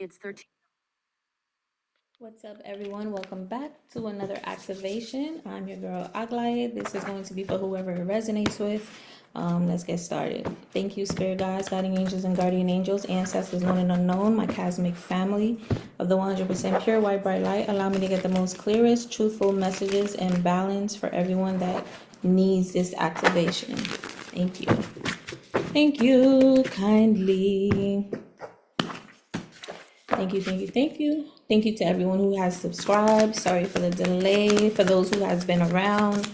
It's 13. What's up, everyone? Welcome back to another activation. I'm your girl Aglaye. This is going to be for whoever it resonates with. Let's get started. Thank you, spirit guides, guiding angels, and guardian angels, ancestors known and unknown, my cosmic family of the 100% pure white bright light. Allow me to get the most clearest, truthful messages and balance for everyone that needs this activation. Thank you. Thank you kindly. Thank you, thank you, thank you. Thank you to everyone who has subscribed. Sorry for the delay. For those who has been around,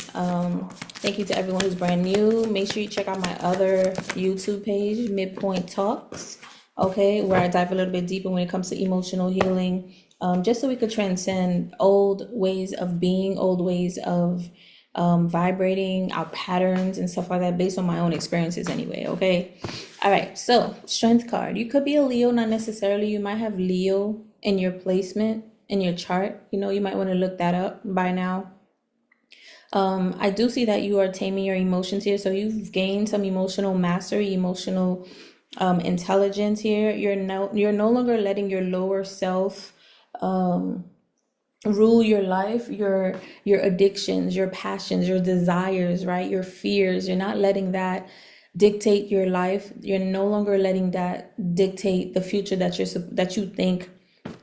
thank you to everyone who's brand new. Make sure you check out my other YouTube page, Midpoint Talks, okay, where I dive a little bit deeper when it comes to emotional healing, just so we could transcend old ways of being, old ways of vibrating, our patterns and stuff like that, based on my own experiences anyway, okay? All right, so strength card. You could be a Leo, not necessarily. You might have Leo in your placement in your chart. You know, you might want to look that up by now. I do see that you are taming your emotions here. So you've gained some emotional mastery, emotional intelligence here. You're no longer letting your lower self rule your life, your addictions, your passions, your desires, right? Your fears. You're not letting that dictate your life. You're no longer letting that dictate the future that you think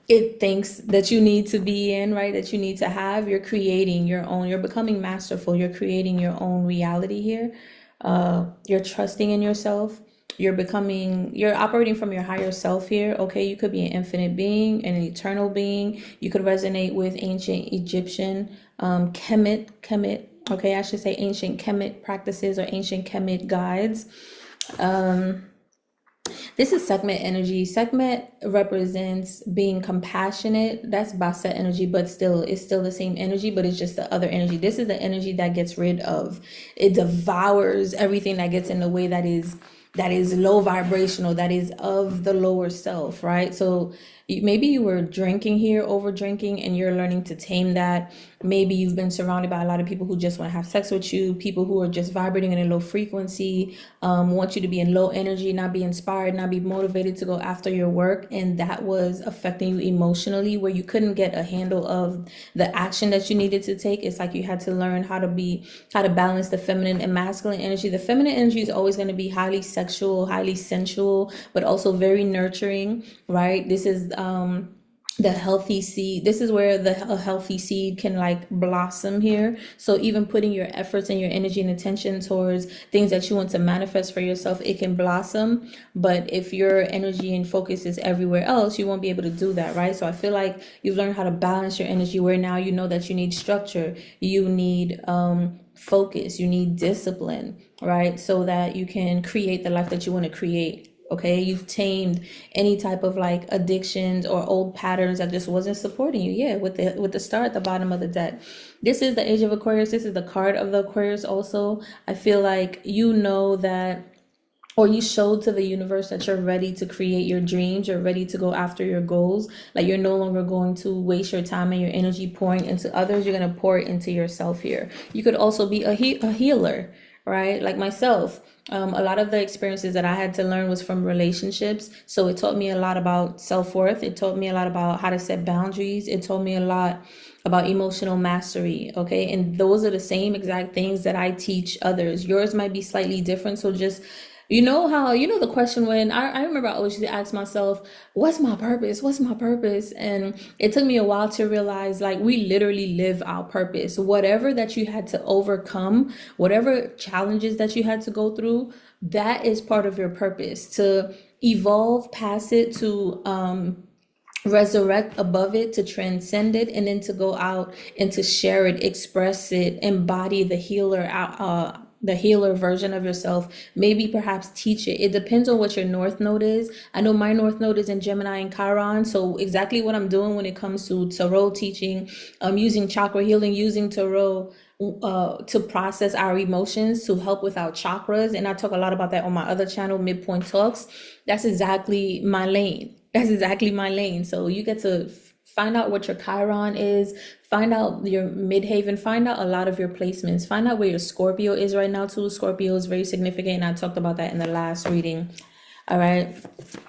it thinks that you need to be in, right? That you need to have. You're creating your own. You're becoming masterful. You're creating your own reality here. You're trusting in yourself. You're operating from your higher self here. Okay, you could be an infinite being, an eternal being. You could resonate with ancient Egyptian Kemet. Okay, I should say ancient Kemet practices or ancient Kemet guides. This is Sekhmet energy. Sekhmet represents being compassionate. That's Bastet energy, but still, it's still the same energy, but it's just the other energy. This is the energy that gets rid of, it devours everything that gets in the way that is low vibrational, that is of the lower self, right? So maybe you were drinking here, over drinking, and you're learning to tame that. Maybe you've been surrounded by a lot of people who just want to have sex with you, people who are just vibrating in a low frequency, want you to be in low energy, not be inspired, not be motivated to go after your work. And that was affecting you emotionally, where you couldn't get a handle of the action that you needed to take. It's like you had to learn how to balance the feminine and masculine energy. The feminine energy is always going to be highly sexual, highly sensual, but also very nurturing, right? This is the healthy seed. This is where a healthy seed can like blossom here. So even putting your efforts and your energy and attention towards things that you want to manifest for yourself, it can blossom. But if your energy and focus is everywhere else, you won't be able to do that, right? So I feel like you've learned how to balance your energy, where now you know that you need structure, you need focus, you need discipline, right? So that you can create the life that you want to create. Okay, you've tamed any type of like addictions or old patterns that just wasn't supporting you. Yeah, with the star at the bottom of the deck. This is the age of Aquarius. This is the card of the Aquarius also. I feel like you know that, or you showed to the universe that you're ready to create your dreams, you're ready to go after your goals. Like you're no longer going to waste your time and your energy pouring into others. You're going to pour it into yourself here. You could also be a healer, right? Like myself. A lot of the experiences that I had to learn was from relationships. So it taught me a lot about self-worth. It taught me a lot about how to set boundaries. It taught me a lot about emotional mastery. Okay. And those are the same exact things that I teach others. Yours might be slightly different. So just, the question when I remember I always used to ask myself, what's my purpose? What's my purpose? And it took me a while to realize like we literally live our purpose. Whatever that you had to overcome, whatever challenges that you had to go through, that is part of your purpose, to evolve past it, to resurrect above it, to transcend it, and then to go out and to share it, express it, embody the healer version of yourself. Maybe perhaps teach it. It depends on what your north node is. I know my north node is in Gemini and Chiron. So exactly what I'm doing when it comes to tarot teaching, using chakra healing, using tarot to process our emotions, to help with our chakras. And I talk a lot about that on my other channel, Midpoint Talks. That's exactly my lane. That's exactly my lane. So you get to find out what your Chiron is, find out your midhaven, find out a lot of your placements, find out where your Scorpio is right now too. Scorpio is very significant, and I talked about that in the last reading. All right.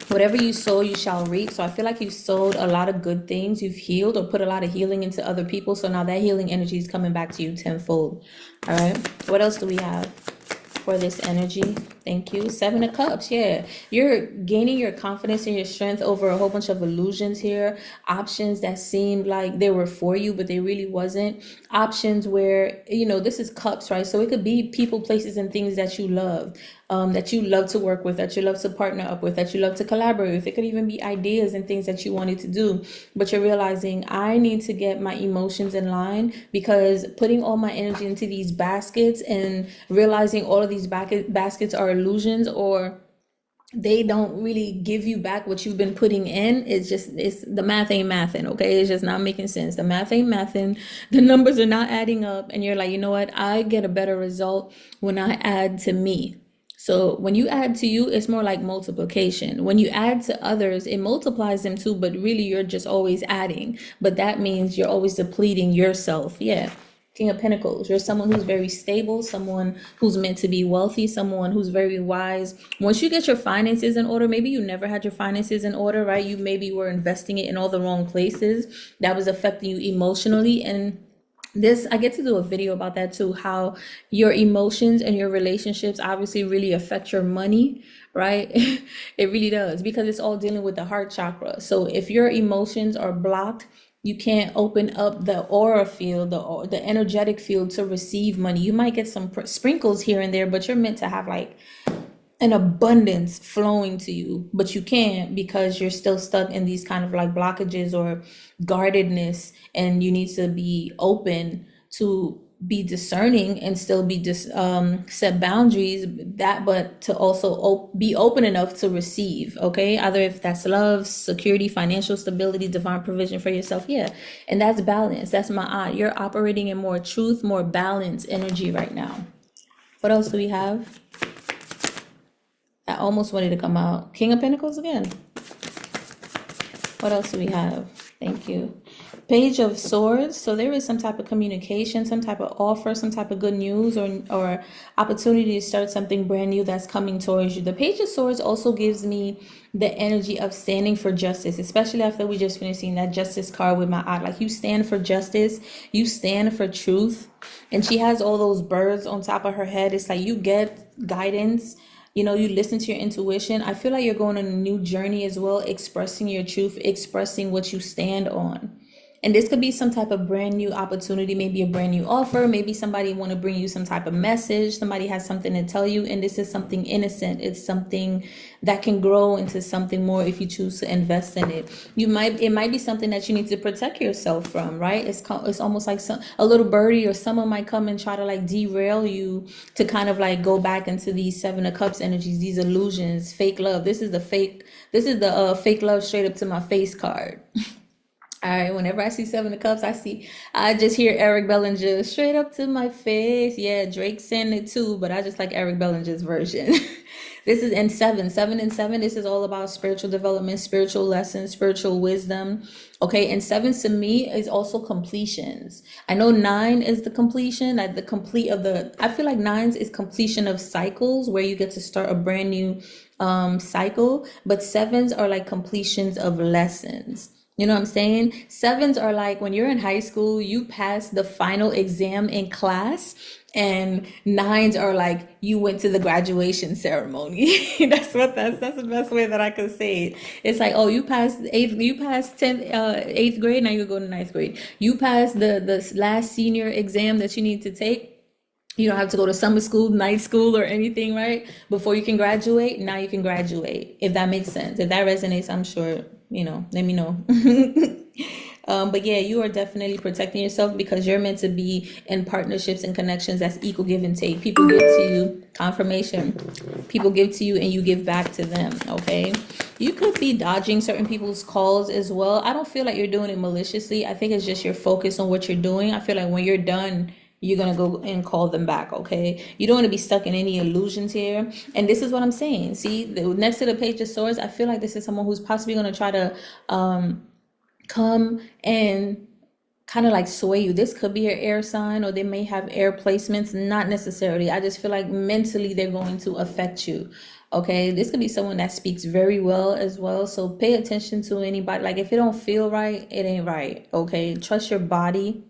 Whatever you sow, you shall reap. So I feel like you've sowed a lot of good things. You've healed or put a lot of healing into other people. So now that healing energy is coming back to you tenfold. All right. What else do we have for this energy? Thank you. Seven of Cups. Yeah. You're gaining your confidence and your strength over a whole bunch of illusions here. Options that seemed like they were for you, but they really wasn't. Options where, this is cups, right? So it could be people, places, and things that you love, that you love to work with, that you love to partner up with, that you love to collaborate with. It could even be ideas and things that you wanted to do, but you're realizing I need to get my emotions in line, because putting all my energy into these baskets and realizing all of these baskets are illusions, or they don't really give you back what you've been putting in. It's the math ain't mathing, okay? It's just not making sense. The math ain't mathing. The numbers are not adding up. And you're like, you know what? I get a better result when I add to me. So when you add to you, it's more like multiplication. When you add to others, it multiplies them too, but really you're just always adding. But that means you're always depleting yourself. Yeah. King of Pentacles. You're someone who's very stable, someone who's meant to be wealthy, someone who's very wise. Once you get your finances in order, maybe you never had your finances in order, right? You maybe were investing it in all the wrong places. That was affecting you emotionally. And this, I get to do a video about that too, how your emotions and your relationships obviously really affect your money, right? It really does, because it's all dealing with the heart chakra. So if your emotions are blocked, you can't open up the aura field, the energetic field, to receive money. You might get some sprinkles here and there, but you're meant to have like an abundance flowing to you, but you can't, because you're still stuck in these kind of like blockages or guardedness, and you need to be open to be discerning and still be set boundaries, but to also be open enough to receive, okay? Either if that's love, security, financial stability, divine provision for yourself, yeah. And that's balance. That's my eye. You're operating in more truth, more balance energy right now. What else do we have? I almost wanted to come out. King of Pentacles again. What else do we have? Thank you. Page of Swords. So there is some type of communication, some type of offer, some type of good news, or opportunity to start something brand new that's coming towards you. The Page of Swords also gives me the energy of standing for justice, especially after we just finished seeing that justice card with my eye. Like, you stand for justice, you stand for truth. And she has all those birds on top of her head. It's like you get guidance. You listen to your intuition. I feel like you're going on a new journey as well, expressing your truth, expressing what you stand on. And this could be some type of brand new opportunity, maybe a brand new offer, maybe somebody want to bring you some type of message, somebody has something to tell you, and this is something innocent. It's something that can grow into something more if you choose to invest in it. It might be something that you need to protect yourself from, right? It's almost like a little birdie or someone might come and try to like derail you to kind of like go back into these Seven of Cups energies, these illusions, fake love. This is the fake love straight up to my face card. All right, whenever I see Seven of Cups, I just hear Eric Bellinger straight up to my face. Yeah, Drake sang it too, but I just like Eric Bellinger's version. This is in seven and seven. This is all about spiritual development, spiritual lessons, spiritual wisdom. Okay, and seven to me is also completions. I know nine is the completion, like the complete of I feel like nines is completion of cycles where you get to start a brand new cycle, but sevens are like completions of lessons. You know what I'm saying? Sevens are like when you're in high school, you pass the final exam in class, and nines are like you went to the graduation ceremony. That's the best way that I could say it. It's like, oh, you passed 8th grade, now you go to ninth grade. You passed the last senior exam that you need to take. You don't have to go to summer school, night school, or anything, right? Before you can graduate, now you can graduate. If that makes sense. If that resonates, I'm sure, let me know. But yeah, you are definitely protecting yourself because you're meant to be in partnerships and connections that's equal give and take. People give to you, confirmation. People give to you and you give back to them, okay? You could be dodging certain people's calls as well. I don't feel like you're doing it maliciously. I think it's just your focus on what you're doing. I feel like when you're done, you're going to go and call them back, okay? You don't want to be stuck in any illusions here. And this is what I'm saying. See, next to the Page of Swords, I feel like this is someone who's possibly going to try to come and kind of like sway you. This could be an air sign, or they may have air placements. Not necessarily. I just feel like mentally they're going to affect you. Okay, this could be someone that speaks very well as well. So pay attention to anybody. Like if it don't feel right, it ain't right. Okay, trust your body,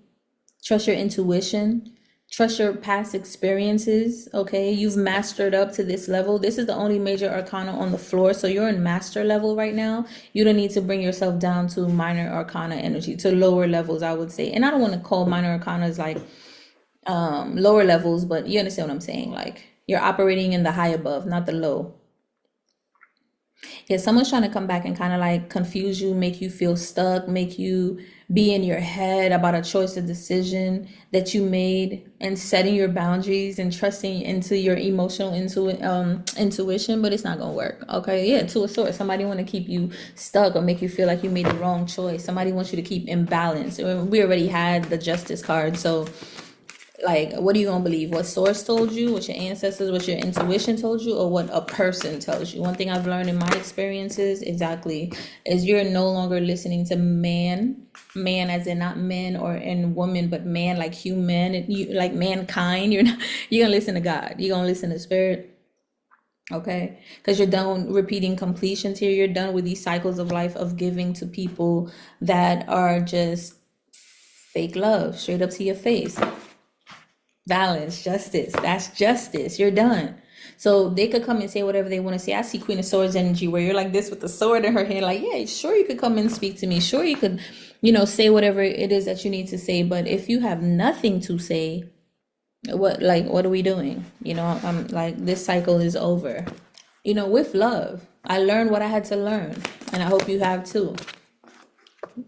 trust your intuition, trust your past experiences. Okay, you've mastered up to this level. This is the only major arcana on the floor. So you're in master level right now. You don't need to bring yourself down to minor arcana energy, to lower levels, I would say. And I don't want to call minor arcanas like lower levels, but you understand what I'm saying. Like you're operating in the high above, not the low. Yeah, someone's trying to come back and kind of like confuse you, make you feel stuck, make you be in your head about a choice or decision that you made, and setting your boundaries and trusting into your intuition, but it's not gonna work. Okay, yeah, to a source. Somebody want to keep you stuck or make you feel like you made the wrong choice. Somebody wants you to keep imbalance. We already had the justice card, so like what are you gonna believe? What source told you, what your ancestors, what your intuition told you, or what a person tells you? One thing I've learned in my experiences exactly is you're no longer listening to man as in not men or in woman, but man like human, you like mankind. You're gonna listen to God, you're gonna listen to spirit. Okay, because you're done repeating completions here. You're done with these cycles of life of giving to people that are just fake love straight up to your face. Balance, justice. That's justice. You're done. So they could come and say whatever they want to say. I see Queen of Swords energy where you're like this with the sword in her hand, like, yeah, sure, you could come and speak to me. Sure, you could, say whatever it is that you need to say. But if you have nothing to say, what are we doing? I'm like, this cycle is over. With love. I learned what I had to learn, and I hope you have too.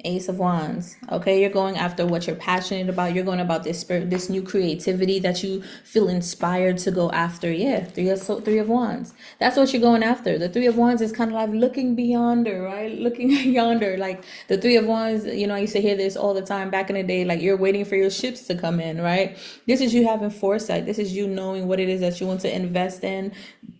Ace of Wands. Okay, you're going after what you're passionate about. You're going about this spirit, this new creativity that you feel inspired to go after. Yeah, three of Wands. That's what you're going after. The Three of Wands is kind of like looking beyond her, right? Looking yonder. Like the Three of Wands, I used to hear this all the time back in the day. Like you're waiting for your ships to come in, right? This is you having foresight. This is you knowing what it is that you want to invest in.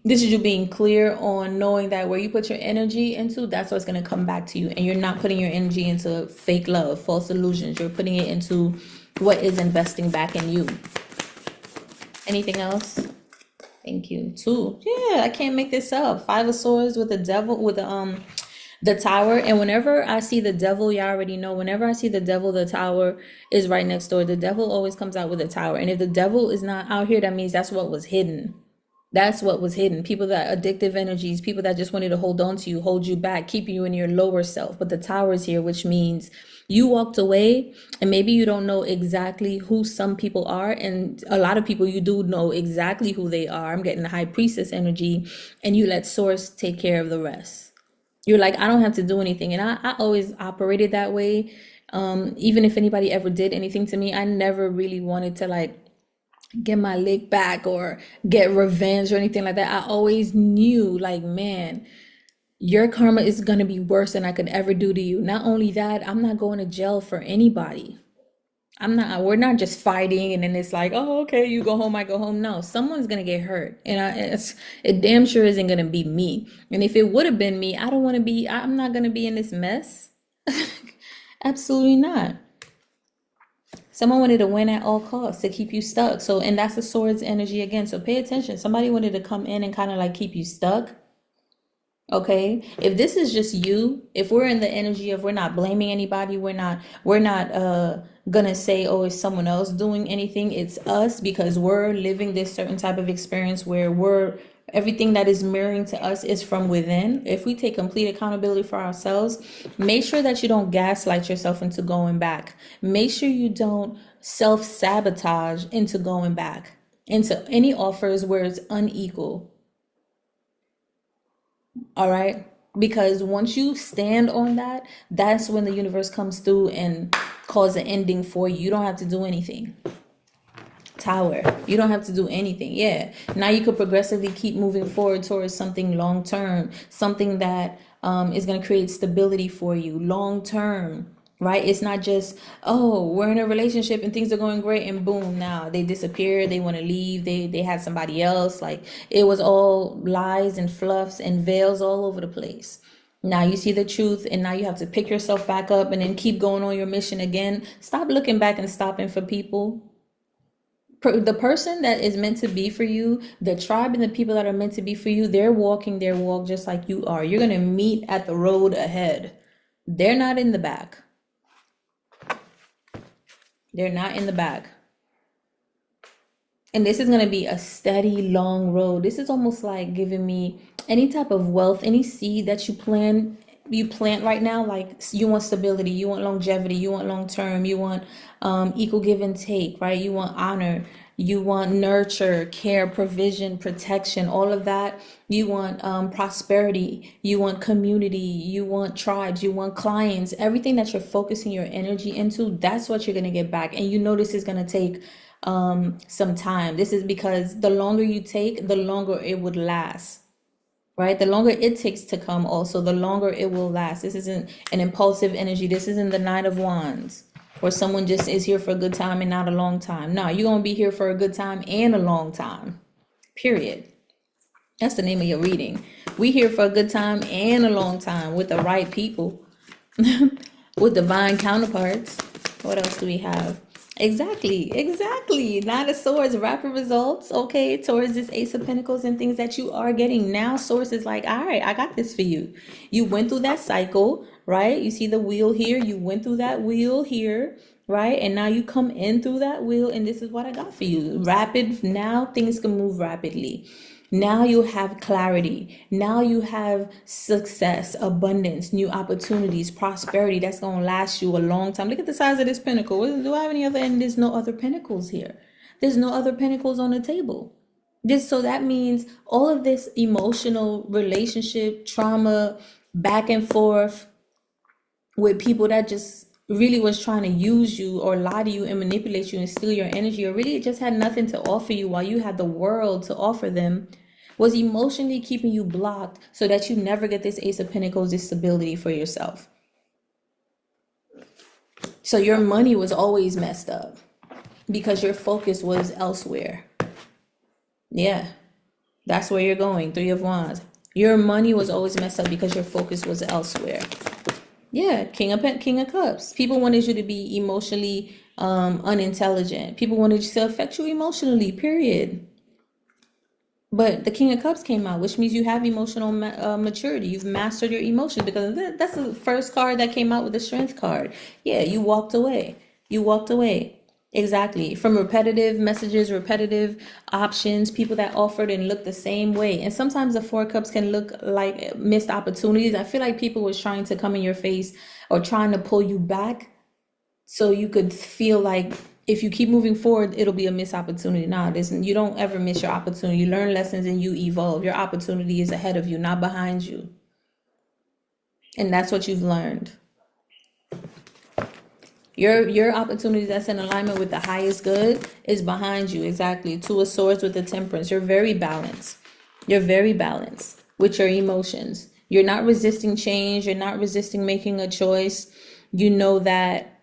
This is you being clear on knowing that where you put your energy into, that's what's going to come back to you. And you're not putting your energy into fake love, false illusions. You're putting it into what is investing back in you. Anything else? Thank you. Two. Yeah, I can't make this up. Five of Swords with the devil, with the tower. And whenever I see the devil, you already know, whenever I see the devil, the tower is right next door. The devil always comes out with a tower. And if the devil is not out here, that means that's what was hidden. That's what was hidden. People that addictive energies, people that just wanted to hold on to you, hold you back, keep you in your lower self. But the tower is here, which means you walked away and maybe you don't know exactly who some people are. And a lot of people, you do know exactly who they are. I'm getting the High Priestess energy, and you let Source take care of the rest. You're like, I don't have to do anything. And I always operated that way. Even if anybody ever did anything to me, I never really wanted to like get my lick back or get revenge or anything like that. I always knew like, man, your karma is going to be worse than I could ever do to you. Not only that, I'm not going to jail for anybody. We're not just fighting and then it's like, oh, okay, you go home, I go home. No, someone's going to get hurt. And it damn sure isn't going to be me. And if it would have been me, I'm not going to be in this mess. Absolutely not. Someone wanted to win at all costs to keep you stuck. So, and that's the Swords energy again. So pay attention. Somebody wanted to come in and kind of like keep you stuck. Okay. If this is just you, if we're in the energy of we're not blaming anybody, we're not gonna say, oh, it's someone else doing anything. It's us because we're living this certain type of experience where everything that is mirroring to us is from within. If we take complete accountability for ourselves, make sure that you don't gaslight yourself into going back. Make sure you don't self-sabotage into going back into any offers where it's unequal. All right? Because once you stand on that, that's when the universe comes through and calls an ending for you. You don't have to do anything. Tower. You don't have to do anything. Yeah. Now you could progressively keep moving forward towards something long term, something that is going to create stability for you long term, right? It's not just, oh, we're in a relationship and things are going great and boom, now they disappear, they want to leave, they had somebody else. Like it was all lies and fluffs and veils all over the place. Now you see the truth and now you have to pick yourself back up and then keep going on your mission again. Stop looking back and stopping for people. The person that is meant to be for you, the tribe and the people that are meant to be for you, they're walking their walk just like you are. You're going to meet at the road ahead. They're not in the back. They're not in the back. And this is going to be a steady, long road. This is almost like giving me any type of wealth, any seed that you plant right now. Like, you want stability, you want longevity, you want long term, you want equal give and take, right? You want honor, you want nurture, care, provision, protection, all of that. You want prosperity, you want community, you want tribes, you want clients. Everything that you're focusing your energy into, that's what you're going to get back. And you know this is going to take some time. This is because the longer you take, the longer it would last, right? The longer it takes to come, also the longer it will last. This isn't an impulsive energy. This isn't the Knight of Wands, or someone just is here for a good time and not a long time. No, you're gonna be here for a good time and a long time, period. That's the name of your reading. We here for a good time and a long time with the right people, with divine counterparts. What else do we have? Exactly. Nine of Swords, rapid results, okay, towards this Ace of Pentacles and things that you are getting. Now Source is like, all right, I got this for you. You went through that cycle, right? You see the wheel here. You went through that wheel here, right? And now you come in through that wheel, and this is what I got for you. Rapid, now things can move rapidly. Now you have clarity. Now you have success, abundance, new opportunities, prosperity that's going to last you a long time. Look at the size of this pentacle. Do I have any other? And there's no other pentacles here. There's no other pentacles on the table. So that means all of this emotional relationship, trauma, back and forth with people that just really was trying to use you or lie to you and manipulate you and steal your energy, or really just had nothing to offer you while you had the world to offer them, was emotionally keeping you blocked so that you never get this Ace of Pentacles, this stability for yourself. So your money was always messed up because your focus was elsewhere. Yeah, that's where you're going. Three of Wands. Your money was always messed up because your focus was elsewhere. Yeah, King of Cups. People wanted you to be emotionally unintelligent. People wanted you to affect you emotionally, period. But the King of Cups came out, which means you have emotional maturity. You've mastered your emotions, because that's the first card that came out with the Strength card. Yeah, you walked away. You walked away. Exactly. From repetitive messages, repetitive options, people that offered and looked the same way. And sometimes the Four of Cups can look like missed opportunities. I feel like people was trying to come in your face or trying to pull you back so you could feel like if you keep moving forward, it'll be a missed opportunity. Nah, you don't ever miss your opportunity. You learn lessons and you evolve. Your opportunity is ahead of you, not behind you. And that's what you've learned. Your opportunity that's in alignment with the highest good is behind you. Exactly. Two of Swords with the Temperance. You're very balanced. You're very balanced with your emotions. You're not resisting change. You're not resisting making a choice. You know that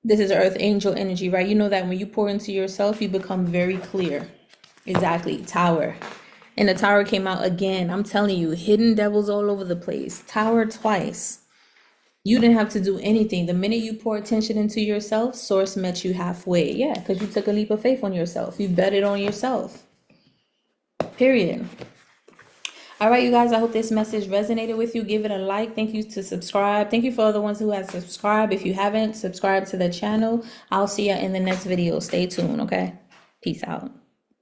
this is Earth Angel energy, right? You know that when you pour into yourself, you become very clear. Exactly. Tower. And the Tower came out again. I'm telling you, hidden devils all over the place. Tower twice. You didn't have to do anything. The minute you pour attention into yourself, Source met you halfway. Yeah, because you took a leap of faith on yourself. You betted on yourself. Period. All right, you guys, I hope this message resonated with you. Give it a like. Thank you to subscribe. Thank you for all the ones who have subscribed. If you haven't subscribed to the channel, I'll see you in the next video. Stay tuned, okay? Peace out.